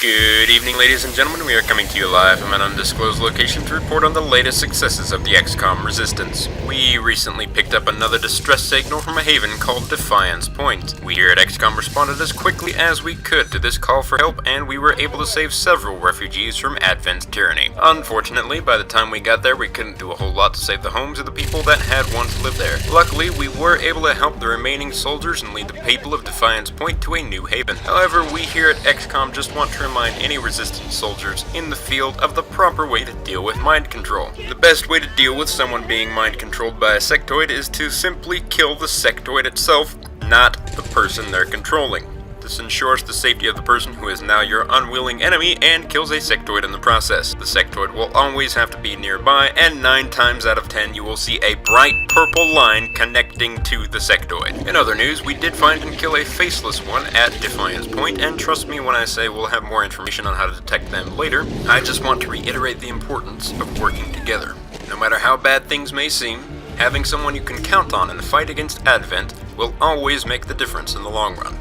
Good evening, ladies and gentlemen. We are coming to you live from an undisclosed location to report on the latest successes of the XCOM resistance. We recently picked up another distress signal from a haven called Defiance Point. We here at XCOM responded as quickly as we could to this call for help, and we were able to save several refugees from Advent's tyranny. Unfortunately, by the time we got there, we couldn't do a whole lot to save the homes of the people that had once lived there. Luckily, we were able to help the remaining soldiers and lead the people of Defiance Point to a new haven. However, we here at XCOM just want to remind any resistance soldiers in the field of the proper way to deal with mind control. The best way to deal with someone being mind controlled by a sectoid is to simply kill the sectoid itself, not the person they're controlling. This ensures the safety of the person who is now your unwilling enemy and kills a sectoid in the process. The sectoid will always have to be nearby, and 9 times out of 10 you will see a bright purple line connecting to the sectoid. In other news, we did find and kill a faceless one at Defiance Point, and trust me when I say we'll have more information on how to detect them later. I just want to reiterate the importance of working together. No matter how bad things may seem, having someone you can count on in the fight against Advent will always make the difference in the long run.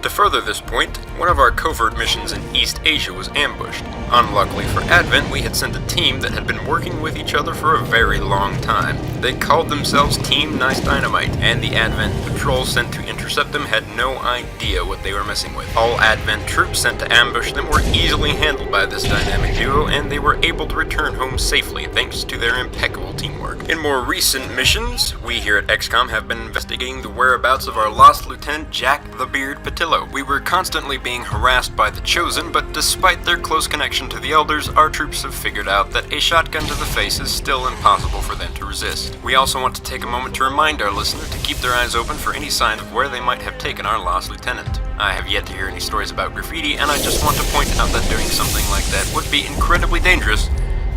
To further this point, one of our covert missions in East Asia was ambushed. Unluckily for Advent, we had sent a team that had been working with each other for a very long time. They called themselves Team Nice Dynamite, and the Advent patrol sent to intercept them had no idea what they were messing with. All Advent troops sent to ambush them were easily handled by this dynamic duo, and they were able to return home safely thanks to their impeccable teamwork. In more recent missions, we here at XCOM have been investigating the whereabouts of our lost Lieutenant Jack the Beard Patillo. We were constantly being harassed by the Chosen, but despite their close connection to the Elders, our troops have figured out that a shotgun to the face is still impossible for them to resist. We also want to take a moment to remind our listener to keep their eyes open for any signs of where they might have taken our lost lieutenant. I have yet to hear any stories about graffiti, and I just want to point out that doing something like that would be incredibly dangerous,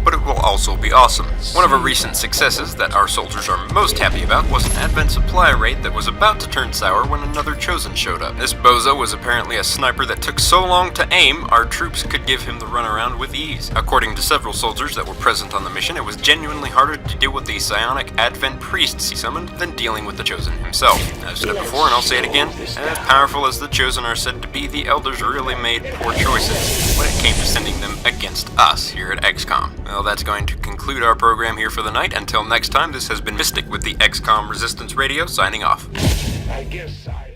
but it will also be awesome. One of our recent successes that our soldiers are most happy about was an Advent supply raid that was about to turn sour when another Chosen showed up. This bozo was apparently a sniper that took so long to aim, our troops could give him the runaround with ease. According to several soldiers that were present on the mission, it was genuinely harder to deal with the psionic Advent priests he summoned than dealing with the Chosen himself. I've said it before and I'll say it again, as powerful as the Chosen are said to be, the Elders really made poor choices when it came to sending them against us here at XCOM. Well, that's going to conclude our program here for the night. Until next time, this has been Mystic with the XCOM Resistance Radio, signing off. I guess I